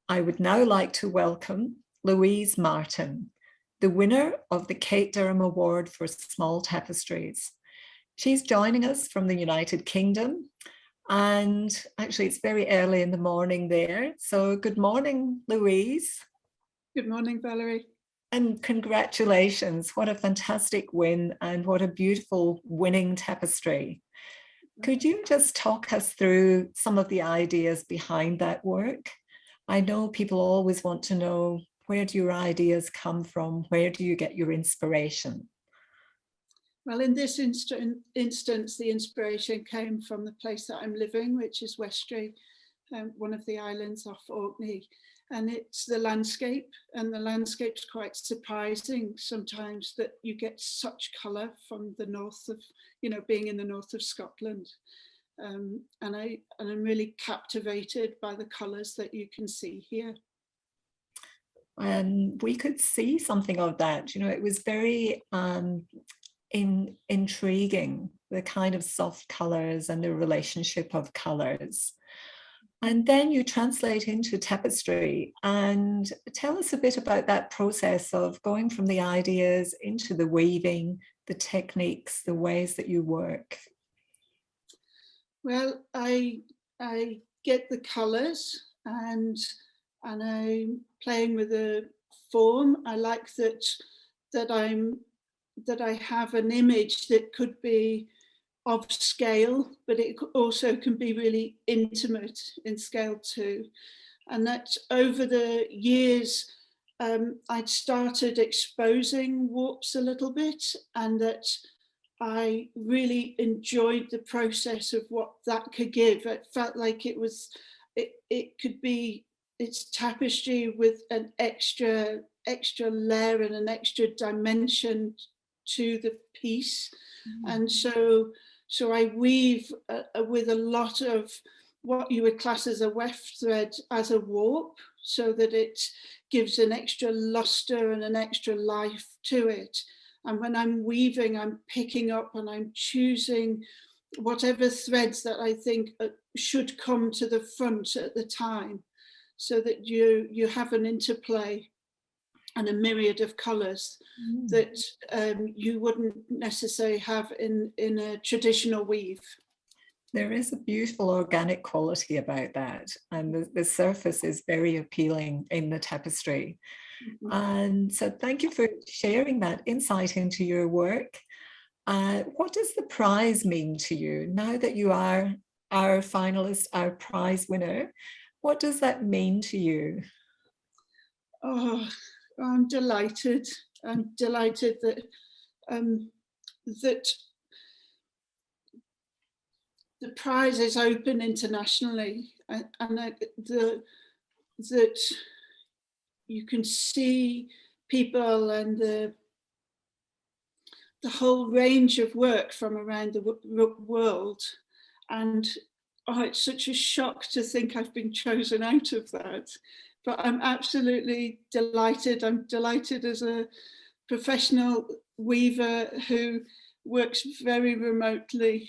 I would now like to welcome Louise Martin, the winner of the Kate Durham Award for Small Tapestries. She's joining us from the United Kingdom, and actually it's very early in the morning there. So good morning, Louise. Good morning, Valerie. And congratulations. What a fantastic win and what a beautiful winning tapestry. Could you just talk us through some of the ideas behind that work? I know people always want to know, where do your ideas come from? Where do you get your inspiration? Well, in this instance, the inspiration came from the place that I'm living, which is Westray, one of the islands off Orkney. And it's the landscape, and the landscape's quite surprising sometimes that you get such colour from the north of, being in the north of Scotland. And I'm really captivated by the colours that you can see here. And we could see something of that. It was very intriguing, the kind of soft colours and the relationship of colours. And then you translate into tapestry, and tell us a bit about that process of going from the ideas into the weaving, the techniques, the ways that you work. Well, I get the colours and I'm playing with the form. I like that I have an image that could be of scale, but it also can be really intimate in scale too. And that over the years, I'd started exposing warps a little bit, and that I really enjoyed the process of what that could give. It felt like it could be, it's tapestry with an extra layer and an extra dimension to the piece. And so I weave with a lot of what you would class as a weft thread as a warp, so that it gives an extra luster and an extra life to it. And when I'm weaving, I'm picking up and I'm choosing whatever threads that I think should come to the front at the time, so that you have an interplay and a myriad of colours that you wouldn't necessarily have in a traditional weave. There is a beautiful organic quality about that, and the surface is very appealing in the tapestry. Mm-hmm. And so thank you for sharing that insight into your work. What does the prize mean to you now that you are our finalist, our prize winner? What does that mean to you? Oh, I'm delighted. I'm delighted that that the prize is open internationally, and that you can see people and the whole range of work from around the world. And it's such a shock to think I've been chosen out of that. But I'm absolutely delighted. I'm delighted as a professional weaver who works very remotely,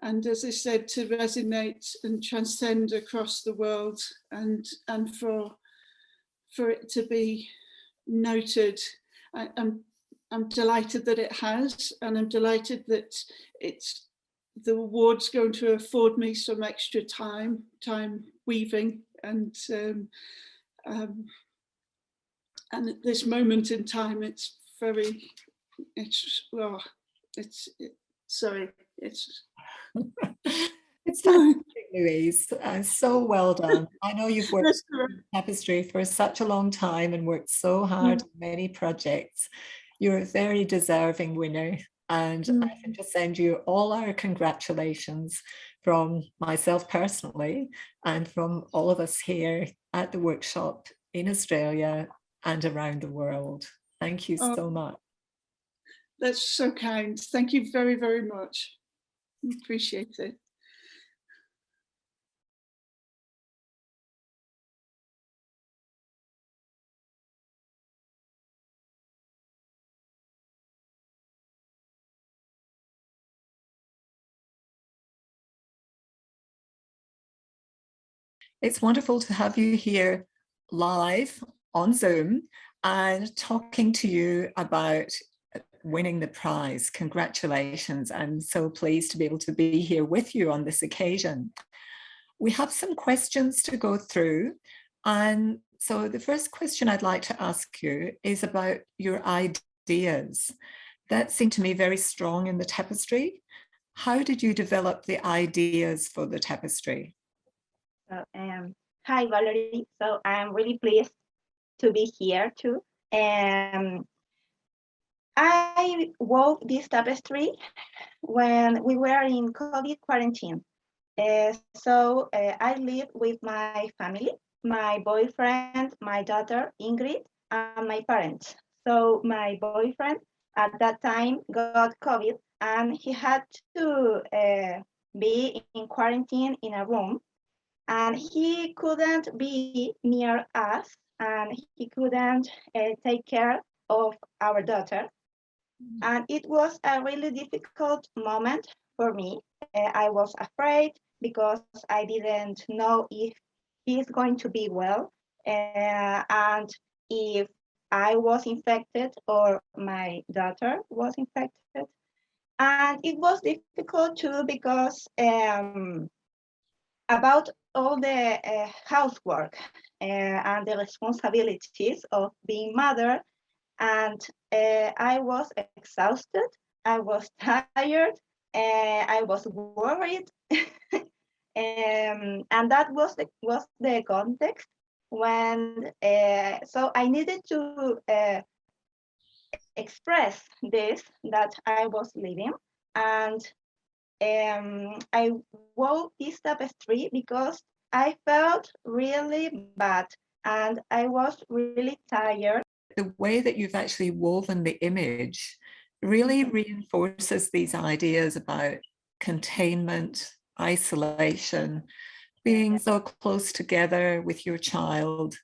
and as I said, to resonate and transcend across the world, and for it to be noted. I'm delighted that it has, and I'm delighted that the award's going to afford me some extra time weaving, and at this moment in time, it's fantastic, Louise. So well done. I know you've worked in tapestry for such a long time and worked so hard on many projects. You're a very deserving winner, and I can just send you all our congratulations from myself personally and from all of us here at the workshop in Australia and around the world. Thank you so much. That's so kind. Thank you very, very much. Appreciate it. It's wonderful to have you here live on Zoom and talking to you about winning the prize. Congratulations. I'm so pleased to be able to be here with you on this occasion. We have some questions to go through. And so the first question I'd like to ask you is about your ideas. That seemed to me very strong in the tapestry. How did you develop the ideas for the tapestry? So, hi, Valerie. So I'm really pleased to be here too. I wove this tapestry when we were in COVID quarantine. I live with my family, my boyfriend, my daughter, Ingrid, and my parents. So my boyfriend at that time got COVID and he had to be in quarantine in a room, and he couldn't be near us, and he couldn't take care of our daughter. And it was a really difficult moment for me. I was afraid because I didn't know if he's going to be well, and if I was infected or my daughter was infected. And it was difficult too because about all the housework and the responsibilities of being mother, and I was exhausted, I was tired, I was worried, and that was the context when so I needed to express this that I was living, and I wove this tapestry because I felt really bad and I was really tired. The way that you've actually woven the image really reinforces these ideas about containment, isolation, being so close together with your child,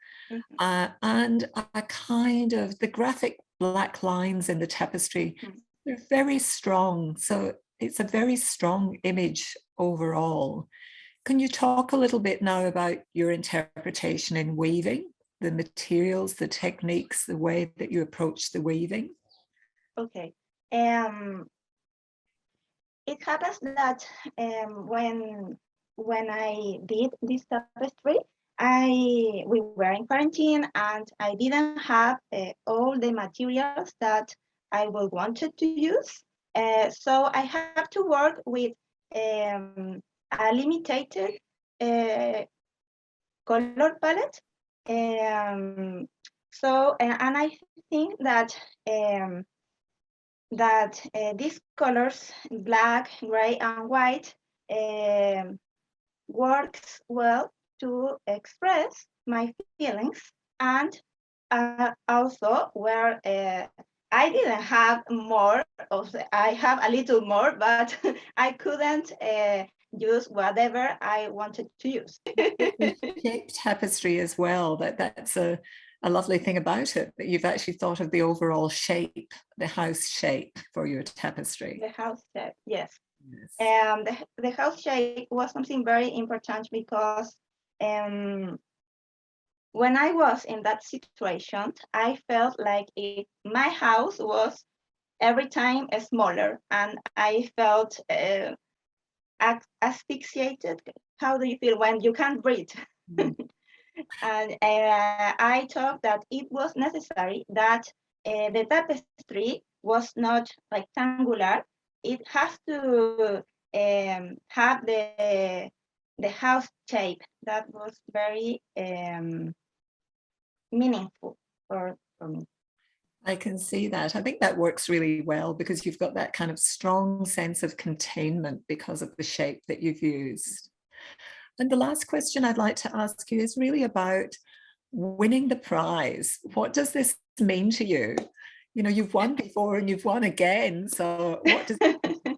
and a kind of the graphic black lines in the tapestry. They're very strong. So it's a very strong image overall. Can you talk a little bit now about your interpretation in weaving, the materials, the techniques, the way that you approach the weaving? Okay. It happens that when I did this tapestry, we were in quarantine and I didn't have all the materials that I would wanted to use. So I have to work with a limited color palette. And I think that these colors, black, gray, and white, works well to express my feelings, and also where I didn't have more of I have a little more, but I couldn't use whatever I wanted to use. Shaped tapestry as well, that's a lovely thing about it, that you've actually thought of the overall shape, the house shape for your tapestry. The house shape, yes. And the house shape was something very important because when I was in that situation, I felt like if my house was every time smaller, and I felt asphyxiated. How do you feel when you can't breathe? And I thought that it was necessary that the tapestry was not rectangular. It has to have the house shape. That was very meaningful for me. I can see that. I think that works really well because you've got that kind of strong sense of containment because of the shape that you've used. And the last question I'd like to ask you is really about winning the prize. What does this mean to you? You know, you've won before and you've won again. So what does it mean to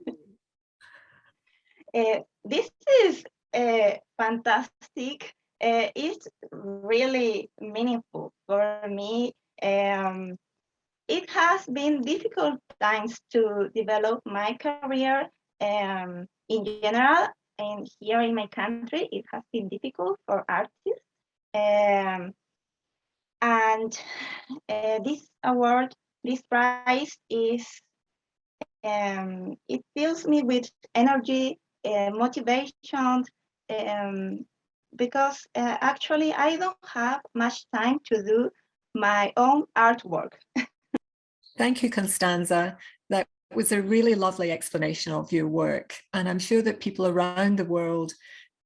you? This is fantastic. It's really meaningful for me. It has been difficult times to develop my career in general, and here in my country, it has been difficult for artists. And this award, this prize is, it fills me with energy, motivation, because actually I don't have much time to do my own artwork. Thank you, Constanza. That was a really lovely explanation of your work. And I'm sure that people around the world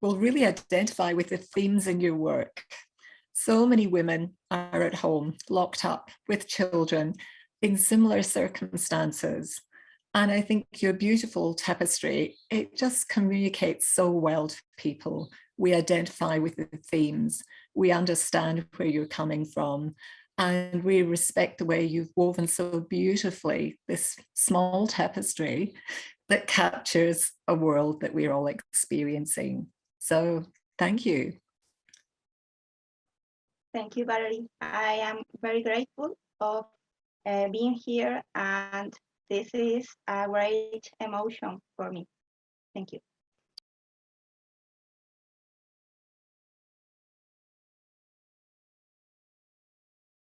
will really identify with the themes in your work. So many women are at home, locked up with children in similar circumstances. And I think your beautiful tapestry, it just communicates so well to people. We identify with the themes, we understand where you're coming from, and we respect the way you've woven so beautifully this small tapestry that captures a world that we're all experiencing. So thank you. Thank you, Valerie. I am very grateful of being here, and this is a great emotion for me. Thank you.